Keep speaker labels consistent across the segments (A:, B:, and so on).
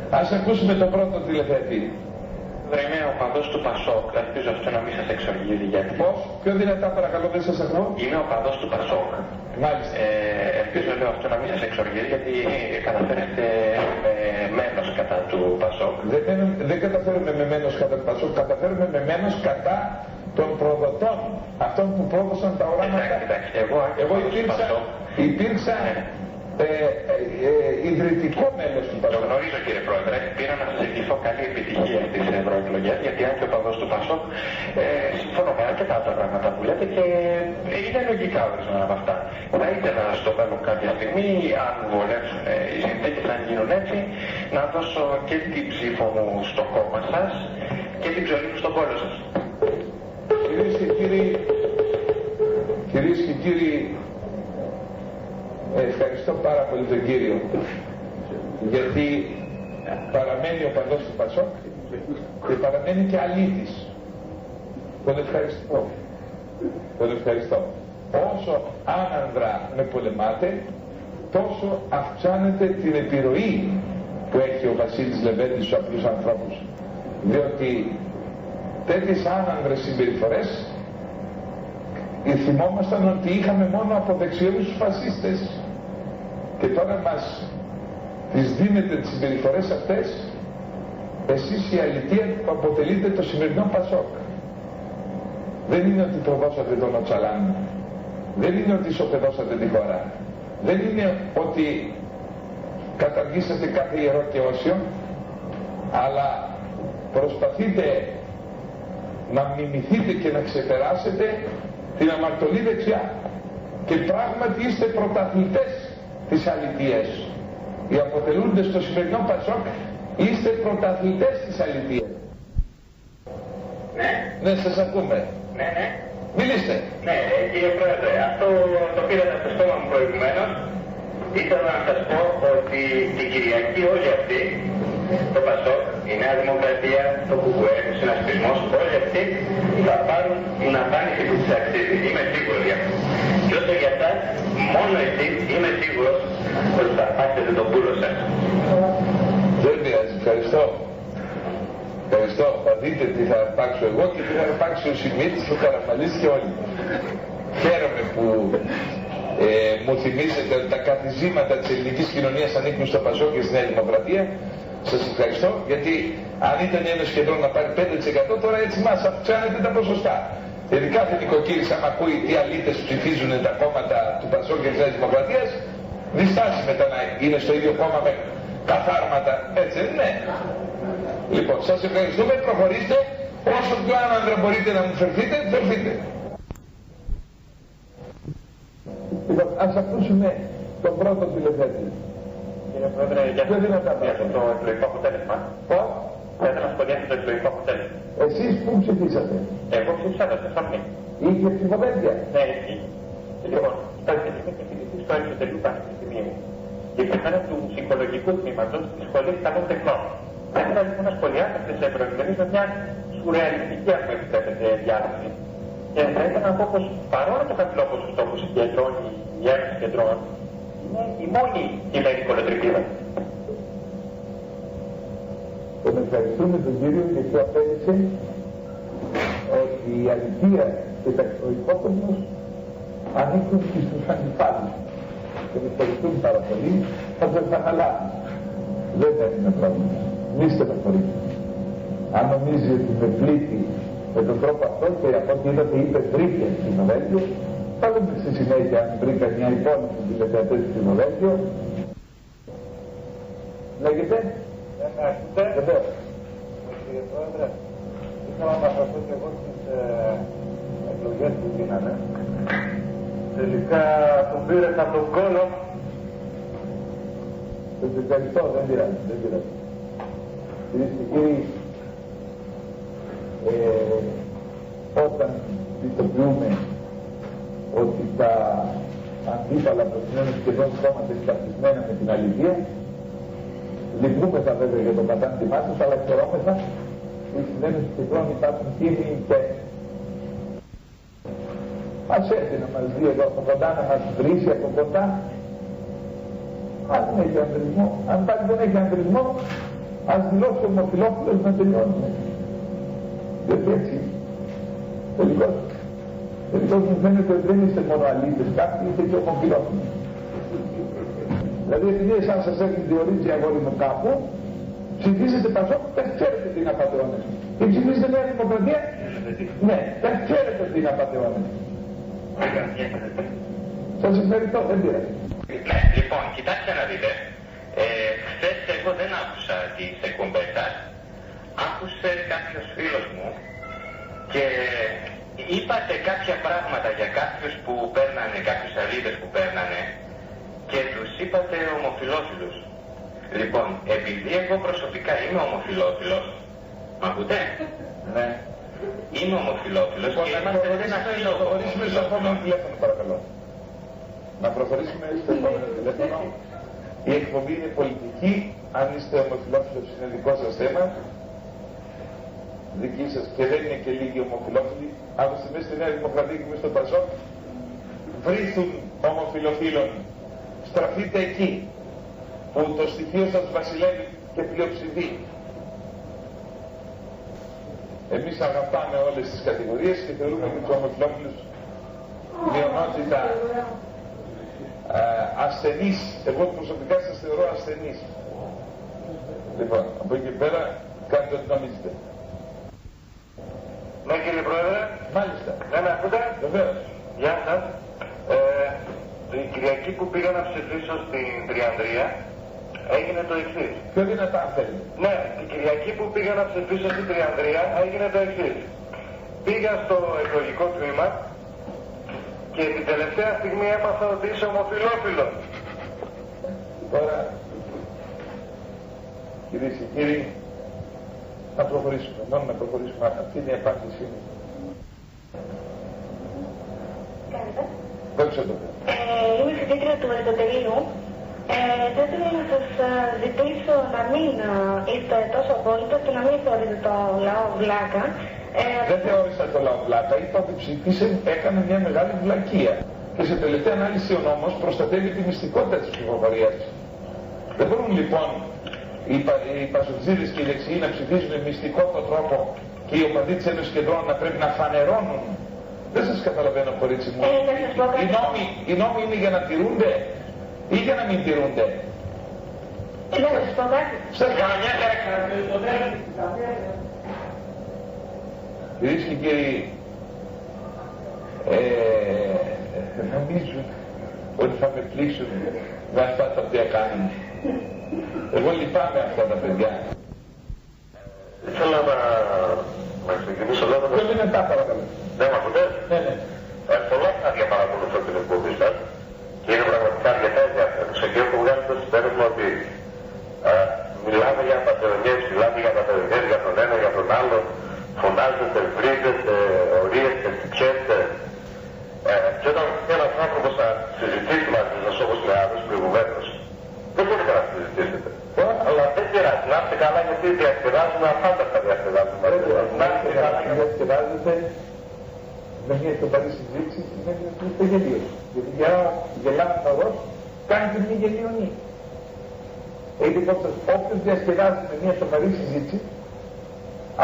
A: Ας ακούσουμε τον πρώτο τηλεθεατή.
B: Είμαι ο παδός του Πασόκ. Ελπίζω αυτό να μην σας εξοργίζει γιατί.
A: Πώς? Πιο δυνατά παρακαλώ, δεν σας ακούω.
B: Είμαι ο παδός του Πασόκ.
A: Μάλιστα.
B: Ελπίζω λέω αυτό να μην σας εξοργίζει γιατί καταφέρετε μένος κατά του Πασόκ.
A: Δεν καταφέρουμε με μένος κατά του Πασόκ, καταφέρουμε με μένος κατά των προδοτών, αυτών που πρόδωσαν τα οράματα.
B: Εντάξει,
A: εγώ υπήρξα ιδρυτικό μέλος του
B: Πασόκ.
A: Πασόκ.
B: Το γνωρίζω κύριε Πρόεδρε, πήρα να σας ευχηθώ καλή επιτυχία στις ευρωεκλογές, γιατί αν και ο παδός του Πασόκ συμφωνώ με αρκετά από τα πράγματα που λέτε και είναι λογικά ορισμένα από αυτά. Θα ήθελα στο μέλλον κάποια στιγμή, αν βολεύσουν οι συνθήκες, αν γίνουν έτσι, να δώσω και την ψήφο μου στο κόμμα σας και την ψωλή μου στον κόλλο σας.
A: Κυρίες και κύριοι, ευχαριστώ πάρα πολύ τον κύριο, γιατί παραμένει ο παδός του Πασόκ και παραμένει και αλήτης. Τον ευχαριστώ. Όσο άνανδρα με πολεμάτε, τόσο αυξάνεται την επιρροή που έχει ο Βασίλης Λεβέντης στους απλούς ανθρώπους. Διότι τέτοιες άνανδρες συμπεριφορές θυμόμασταν ότι είχαμε μόνο από δεξιούς φασίστες και τώρα μας τις δίνετε τις συμπεριφορές αυτές εσείς η αλήθεια που αποτελείτε το σημερινό Πασόκ. Δεν είναι ότι προδώσατε τον Οτσαλάν, δεν είναι ότι ισοπεδώσατε τη χώρα, δεν είναι ότι καταργήσατε κάθε ιερό και όσιο, αλλά προσπαθείτε να μιμηθείτε και να ξεπεράσετε την αμαρτωλή δεξιά και πράγματι είστε πρωταθλητές της αληθείας. Οι αποτελούντες στο σημερινό Πασόκ είστε πρωταθλητές της αληθείας.
B: Ναι.
A: Ναι, σας ακούμε.
B: Ναι.
A: Μιλήστε.
B: Ναι, κύριε Πρόεδρε, αυτό το πήρατε από το στόμα μου προηγουμένως. Ήθελα να σας πω ότι την Κυριακή όλοι αυτοί, το Πασόκ, η Νέα Δημοκρατία, το ΚΚΕ, ο συνασπισμός, όλοι αυτοί θα πάρουν την απάντηση που τους αξίζει. Είμαι σίγουρος γι' αυτό. Και όσο για εσάς, μόνο εσείς είμαι σίγουρος ότι θα πάρετε τον πούλο σας.
A: Δεν πειράζει, ευχαριστώ. Ευχαριστώ. Θα δείτε τι θα αρπάξω εγώ και τι θα αρπάξει ο Σιμίτης, ο Καραμαλής και όλοι. Χαίρομαι που μου θυμίσετε ότι τα καθιζήματα της ελληνικής κοινωνίας ανήκουν στο Πασόκ και στη Νέα Δημοκρατία. Σας ευχαριστώ, γιατί αν ήταν ένα σχεδόν να πάρει 5%, τώρα έτσι μας αυξάνεται τα ποσοστά. Γιατί κάθε νοικοκύρης, άμα ακούει τι αλήτες ψηφίζουν τα κόμματα του Πασόκ και της Νέας Δημοκρατίας, διστάσει μετά να είναι στο ίδιο κόμμα με καθάρματα. Έτσι δεν είναι? Λοιπόν, σας ευχαριστούμε, προχωρήστε. Όσο πιο άνανδρα μπορείτε να μου φερθείτε, φερθείτε. Λοιπόν, ας ακούσουμε τον πρώτο τηλεθέτη.
B: Κύριε Πρόεδρε, για το εκλογικό αποτέλεσμα.
A: Πώς?
B: Θα ήθελα να σχολιάσω το εκλογικό αποτέλεσμα.
A: Εσείς πού ψηφίσατε?
B: Εγώ ψήφισα το Θεσσαλονίκη.
A: Είχε ψηφοδέλτια?
B: Ναι, εκεί. Λοιπόν, στα ελληνικά και στο εξωτερικό πανεπιστημίου και πεθάνε του ψυχολογικού τμήματος της σχολής καλών τεχνών. Θα ήθελα λοιπόν να σχολιάσω αυτές τις ευρωεκλογές με μια σουρεαλιστική, αν μου επιτρέπετε, διάθεση. Και θα ήθελα να πω πως παρόλο το χαμηλό ποσοστό που συγκεντρώνει η Ένωση Κεντρών, είναι η μόνη κειμένη κολοτριπίδα.
A: Τον ευχαριστούμε τον κύριο γιατί απέδειξε ότι η αληθεία και ο υπόκοσμος ανήκουν και στους αντιπάλους. Τον ευχαριστούμε πάρα πολύ, θα σας αναλάβει. Δεν είναι πρόβλημα. Μη στενοχωρείτε. Αν νομίζει ότι με πλήττει με τον τρόπο αυτό και από ό,τι είδατε είπε βρήκε στην Βέλγιο, θα δούμε στη συνέχεια αν βρήκα μια υπόλοιπη τηλεθεατές στην Βέλγιο. Λέγεται. Βεβαίως.
B: Κύριε Πρόεδρε, ήθελα να αναφερθώ και εγώ στις εκλογές που γίνανε. Τελικά τον πήρες από τον κόλο.
A: Σας ευχαριστώ, δεν πειράζει, δεν πειράζει. Κυρίες και κύριοι, όταν πιστοποιούμε ότι τα αντίπαλα προτείνουν σχεδόν κόμματα εισπαθισμένα με την αλήθεια, λυπούμεθα βέβαια για τον κατάντημά τους, αλλά χαιρόμεθα που οι συνένωση κεντρών υπάρχουν τίμοι και ας έρθει να μας δει εδώ από κοντά, να μας βρίσει από κοντά. Αν δεν έχει ανδρισμό, αν πάλι δεν έχει ανδρισμό, Ας δηλώσει ο ομοφυλόφιλος να τελειώνουμε. Γιατί έτσι τελικώς μου φαίνεται ότι δεν είστε μόνο αλήτες, κάποιοι είστε και ομοφυλόφιλοι. Δηλαδή επειδή εσάς σας έχει διορίσει αγόρι μου κάπου, ψηφίζετε Πασόκ, τα ξέρετε τι είναι απατεώνες. Και ψηφίζετε Νέα Δημοκρατία, ναι, τα ξέρετε τι είναι απατεώνες. Σας ευχαριστώ, δεν πειράζει.
B: Ναι, λοιπόν, κοιτάξτε να δείτε. Χθες εγώ δεν άκουσα τις εκπομπές σας. Άκουσε κάποιος φίλος μου και είπατε κάποια πράγματα για κάποιους που παίρνανε, κάποιους αλήτες που παίρνανε και τους είπατε ομοφυλόφιλους. Λοιπόν, επειδή εγώ προσωπικά είμαι ομοφυλόφιλος, μ' ακούτε?
A: Ναι.
B: Είμαι ομοφυλόφιλος και είμαστε ένα φίλο
A: τηλέφωνο, παρακαλώ. Να προχωρήσουμε στο επόμενο τηλέφωνο. Η εκπομπή είναι πολιτική. Αν είστε ομοφυλόφιλος είναι δικό σας θέμα. Δική σας και δεν είναι και λίγοι ομοφυλόφιλοι. Άκουστε μέσα στη Νέα Δημοκρατία και μέσα στο Πασόκ. Βρίσκουν ομοφυλοφίλων. Στραφείτε εκεί που το στοιχείο σας βασιλεύει και πλειοψηφεί. Εμείς αγαπάμε όλες τις κατηγορίες και θεωρούμε τους ομοφυλόφιλους μειονότητα ασθενείς. Εγώ προσωπικά σας θεωρώ ασθενείς. Λοιπόν, από εκεί πέρα κάντε ό,τι νομίζετε.
B: Ναι, κύριε Πρόεδρε.
A: Μάλιστα.
B: Ναι, με ακούτε?
A: Βεβαίως.
B: Γεια σας. Την Κυριακή που πήγα να ψηφίσω στην Τριανδρία έγινε το εξής.
A: Πιο δυνατά αν θέλει.
B: Ναι, την Κυριακή που πήγα να ψηφίσω στην Τριανδρία έγινε το εξής. Πήγα στο εκλογικό τμήμα και την τελευταία στιγμή έμαθα ότι είσαι ομοφυλόφιλος.
A: Τώρα, κυρίες και κύριοι, να προχωρήσουμε. Μόνο να προχωρήσουμε. Αυτή είναι η απάντησή μου. Δόξα τω Θεώ.
C: Είμαι φοιτήτρια του Αριστοτελείου. Θα ήθελα να σας ζητήσω να μην είστε τόσο απόλυτος και να μην θεωρείτε το λαό βλάκα.
A: Δεν θεώρησα το λαό βλάκα, είπα ότι ψήφισε, έκανε μια μεγάλη βλακεία. Και σε τελευταία ανάλυση ο νόμος προστατεύει τη μυστικότητα της ψηφοφορίας. Δεν μπορούν λοιπόν οι πασοτζίδες και οι δεξιοί να ψηφίζουν με μυστικό τρόπο και οι οπαδοί της Ένωσης Κεντρών να πρέπει να φανερώνουν. Δεν σας καταλαβαίνω, κορίτσι μου. Οι νόμοι είναι για να τηρούνται ή για να μην τηρούνται.
C: Να σας πω κάτι.
A: Κυρίες και κύριοι, νομίζουν ότι θα με πλήξουν με αυτά τα οποία κάνουν. Εγώ λυπάμαι αυτά τα παιδιά.
B: Ήθελα να ξεκινήσω λέγοντας...
A: Ποιο είναι τα παρακαλώ.
B: Δεν μ' ακούτε?
A: Ναι, ναι.
B: Πολλά χρόνια παρακολουθώ την εκπομπή σας και είναι πραγματικά αρκετά ενδιαφέρον. Σε εκείνο που βγάζετε το συμπέρασμα ότι μιλάμε για πατεωνιές, μιλάμε για πατεωνιές, για τον ένα, για τον άλλο, φωνάζετε, βρίζετε, ορίεστε, χτυπιέστε. Και όταν ένας άνθρωπος θα συζητήσει μαζί σας όπως με άλλους προηγουμένως, δεν μπορείτε να συζητήσετε. Αλλά δεν πειράζει, να είστε καλά γιατί διασκεδάζουμε, αφάνταστα διασκεδάζουμε. Να είστε καλά γιατί
A: διασκεδάζετε με μια σοβαρή συζήτηση σημαίνει ότι είστε γελίος. Γιατί γελάμε νωρός κάνει και μια γελιονή. Έτσι όποιος διασκεδάζει με μια σοβαρή συζήτηση,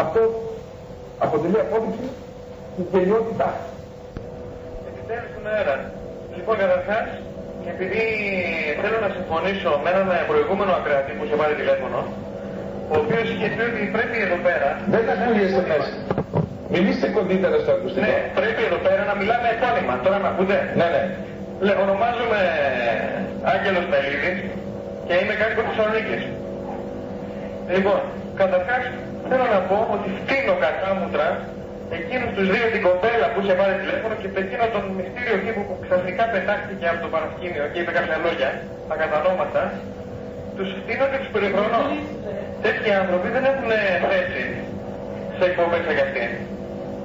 A: αυτό αποτελεί απόδειξη της γελιότητάς.
B: Επιτέλους του αέρα. Λοιπόν, καταρχάς, επειδή θέλω να συμφωνήσω με έναν προηγούμενο ακροατή που είχε πάρει τηλέφωνο, ο οποίος είχε πει ότι πρέπει εδώ πέρα...
A: Δεν ακούγεσαι μέσα. Μιλήστε κοντύτερα στο ακουστικό.
B: Ναι, πρέπει εδώ πέρα να μιλάμε επώνυμα. Τώρα με ακούτε?
A: Ναι, ναι.
B: Ονομάζομαι Άγγελος Μελίδης και είμαι κάτοικος της Θεσσαλονίκης. Λοιπόν, καταρχάς θέλω να πω ότι φτύνω κατάμουτρα εκείνους τους δύο, την κοπέλα που είχε πάρει τηλέφωνο και εκείνο τον μυστήριο εκεί που ξαφνικά πετάχτηκε από το παρασκήνιο και είπε κάποια λόγια, τα κατανόματα, τους φτύνω και τους περιφρονώ. Τέτοιοι άνθρωποι δεν έχουν θέση σε εκπομπές σαν κι αυτή.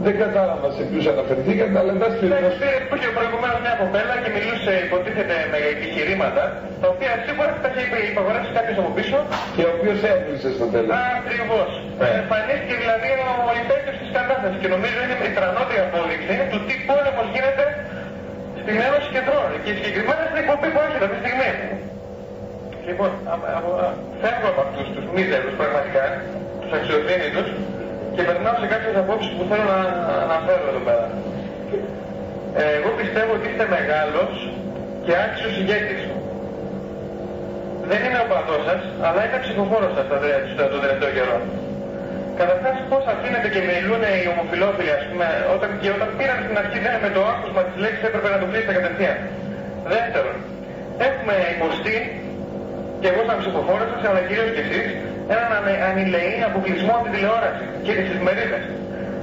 A: Δεν κατάλαβα σε ποιους αναφερθήκατε, αλλά εντάξει
B: περιπτώσει. Υπήρχε προηγουμένως μια κοπέλα και μιλούσε, υποτίθεται, με επιχειρήματα, τα οποία σίγουρα τα είχε υπαγορεύσει κάποιος από πίσω.
A: Και ο οποίος έκλεισε στο τέλος.
B: Ακριβώς. Εμφανίστηκε δηλαδή ο υπέτειος της κατάστασης και νομίζω είναι η τρανότερη απόδειξη του τι πόλεμος γίνεται στην Ένωση Κεντρών και συγκεκριμένα στην εκπομπή που έχετε αυτή τη στιγμή. Λοιπόν, φεύγω από αυτούς τους μίζερους πραγματικά, τους αξιοθήνητους, και περνάω σε κάποιες απόψεις που θέλω να αναφέρω εδώ πέρα. Εγώ πιστεύω ότι είστε μεγάλος και άξιος ηγέτης. Δεν είμαι ο παδός σας, αλλά είμαι ψηφοφόρος σας το τελευταίο καιρό. Καταρχάς, πώς αφήνετε και μιλούν οι ομοφυλόφιλοι, ας πούμε, όταν πήραν στην αρχή με το άκουσμα της λέξης έπρεπε να το κλείσετε κατευθείαν. Δεύτερον, έχουμε υποστεί, και εγώ σαν ψηφοφόρος σας, αλλά κυρίως και εσείς, έναν ανηλεήν αποκλεισμό από την τηλεόραση και τις εφημερίδες.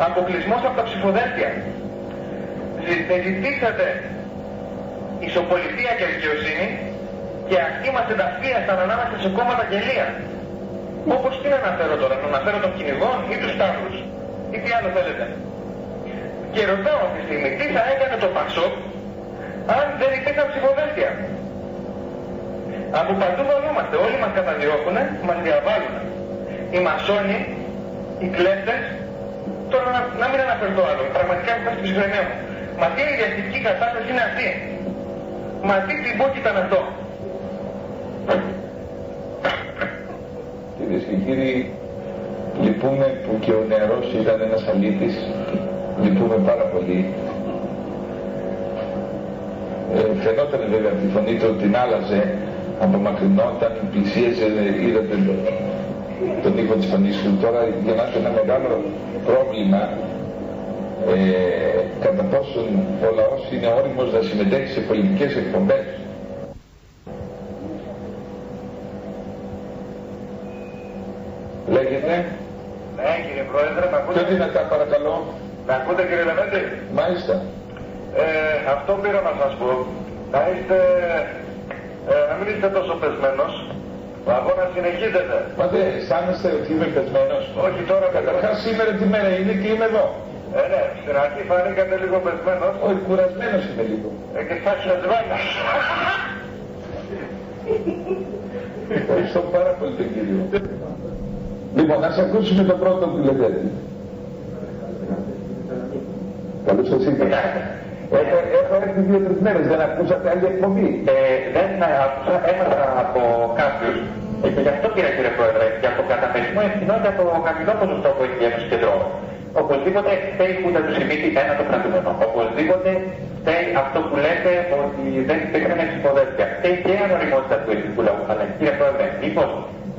B: Αποκλεισμός από τα ψηφοδέλτια. Ζητήσατε ισοπολιτεία και δικαιοσύνη και αυτή μας ενταφίασαν ανάμεσα σε κόμματα γελία. Όπως τι να αναφέρω τώρα, να αναφέρω των κυνηγών ή τους Σταύρους ή τι άλλο θέλετε. Και ρωτάω αυτή τη στιγμή τι θα έκανε το ΠΑΣΟΚ αν δεν υπήρχαν ψηφοδέλτια. Από παντού βαλούμαστε, όλοι μας καταδιώκουνε, μας διαβάλλουν. Οι μασόνοι, οι κλέφτες, τώρα να μην αναφερθώ άλλο, πραγματικά έχω χάσει την ψυχραιμία μου. Μα τι ιδιαστική κατάσταση είναι αυτή. Μα τι τυμπόκι ήταν αυτό.
A: Κυρίες και κύριοι, λυπούμε που και ο νεαρός ήταν ένας αλήτης. Λυπούμε πάρα πολύ. Φαινόταν βέβαια από τη φωνή του ότι την άλλαζε, απομακρυνόταν, πλησίαζε, είδατε τον ήχο της φωνής του. Τώρα για να έχει ένα μεγάλο πρόβλημα κατά πόσον ο λαός είναι όριμος να συμμετέχει σε πολιτικές εκπομπές. Λέγεται.
B: Ναι, κύριε Πρόεδρε, με ακούτε.
A: Πιο δυνατά παρακαλώ.
B: Με ακούτε, κύριε Λεβέντη.
A: Μάλιστα.
B: Αυτό πήρα να σας πω. Να μην είστε τόσο πεσμένος. Ο αγώνας συνεχίζεται.
A: Μα δεν αισθάνεστε ότι είμαι πεσμένος.
B: Όχι τώρα.
A: Καταρχάς σήμερα τι μέρα είναι και είμαι εδώ.
B: Ναι, στην αρχή φανήκατε λίγο πεσμένος.
A: Όχι, κουρασμένος είμαι λίγο.
B: Και φτάσει να τσβάνας.
A: Ευχαριστώ πάρα πολύ τον κύριο. Λοιπόν, ας ακούσουμε τον πρώτο τηλεθέτη. Καλώς σας είπα. Έχω έρθει 2-3 μέρες, δεν ακούσατε άλλη εκπομπή.
B: Δεν άκουσα, έμαθα από κάποιους, και γι' αυτό κύριε Πρόεδρε, για το καταμερισμό ευθυνών για το χαμηλό ποσοστό που έχει η Ένωση Κεντρών. Οπωσδήποτε φταίει που δεν τους υπήρχε ένα το κρατούμενο. Οπωσδήποτε φταίει αυτό που λέτε ότι δεν υπήρχαν ψηφοδέλτια. Φταίει και η ανοριμότητα του ελληνικού λαού. Αλλά κύριε Πρόεδρε, μήπως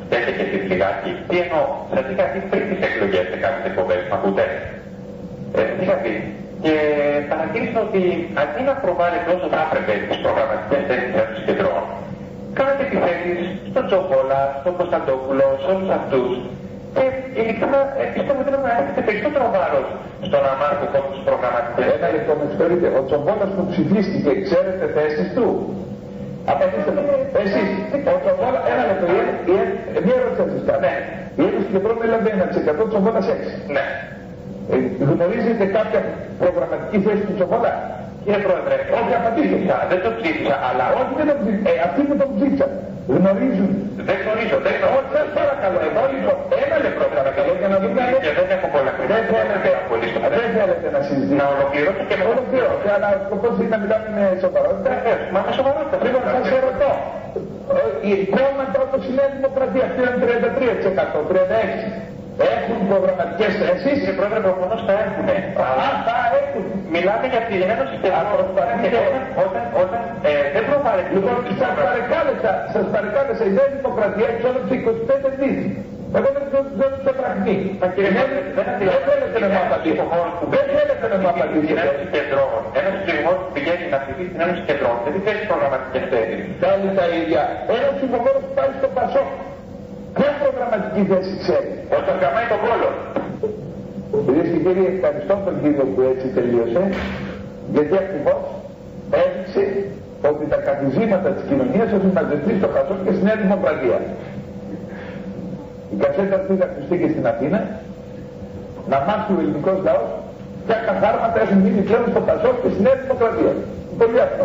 B: φταίτε και εσείς λιγάκι. Τι εννοώ, σας είχα πει πριν τις εκλογές σε κάποιες εκπομπές, μ' ακούτε. Είχα πει. Και παρατήρησα ότι αντί να προβάλλετε όσο θα έπρεπε τις προγραμματικές θέσεις των κεντρών, κάνατε επιθέσεις στον Τζομπόλα, στον Κωνσταντόπουλο, σε όλους αυτούς. Και ειλικρινά πιστεύω ότι πρέπει να έχετε περισσότερο βάρος στον αμάρκο από τους προγραμματικές.
A: Ένα λεπτό με συγχωρείτε. Ο Τσομπόλας που ψηφίστηκε, ξέρετε θέσεις του. Απαντήστε μου. Εσείς, ο Τσομπόλας, ένα λεπτό. Μία ερώτηση θα σας κάνω. Η Ένωση Κεντρών έλαβε 1%, ο Τσομπόλας 6%.
B: Ναι.
A: Γνωρίζετε κάποια προγραμματική θέση του Τσομπόλα?
B: Κύριε Πρόεδρε,
A: όχι απαντήστε.
B: Δεν το ψήφισα, αλλά...
A: Όχι δεν το ψήφισα. Αυτοί που το ψήφισαν. Γνωρίζουν.
B: Δεν γνωρίζω, δεν γνωρίζω.
A: Όχι, σας παρακαλώ. Εδώ λοιπόν, ένα λεπτό παρακαλώ για να δούμε...
B: Και δεν έχω πολλά χρόνια.
A: Δεν θέλετε να συζητήσετε.
B: Να ολοκληρώσω και με
A: ολοκληρώσω. Αλλά ο σκοπός είναι να μιλάμε με σοβαρότητα.
B: Μα με σοβαρότητα.
A: Λοιπόν, σας ερωτώ. Οι κόμματα όπως η Νέα Δημοκρατία, αυτή είναι 33%, 36%. Έχουν προγραμματικές θέσεις.
B: Κύριε Πρόεδρε, προφανώς θα έχουν.
A: Θα έχουν.
B: Μιλάμε για την Ένωση Κεντρών. Όταν δεν προβάλλεται.
A: Λοιπόν, σας παρεκάλεσα η Νέα Δημοκρατία εξόδεψε 25 δις. Εγώ δεν το τραγνεί. Δεν θέλετε να μου απαντήσετε. Δεν θέλετε να μου απαντήσετε.
B: Την Ένωση Κεντρών. Ένας ψηφοφόρος που πηγαίνει να ψηφίσει την Ένωση Κεντρών δεν θέλει προγραμματικές θέσεις.
A: Κάνει τα ίδια. Ένας ψηφοφόρος που πάει στο ΠΑΣΟΚ. Ποια προγραμματική θέση ξέρει?
B: Όταν καμάει τον κόλλο.
A: Κυρίες και κύριοι, ευχαριστώ τον κύριο που έτσι τελείωσε, γιατί ακριβώς έδειξε ότι τα καθιζήματα της κοινωνίας έχουν μαζευτεί στο ΠΑΣΟΚ και στη Νέα Δημοκρατία. Η κασέτα αυτή θα ακουστεί και στην Αθήνα, να μάθει ο ελληνικός λαός ποια καθάρματα έχουν μείνει πλέον στο ΠΑΣΟΚ και στη Νέα Δημοκρατία. Πολύ αυτό.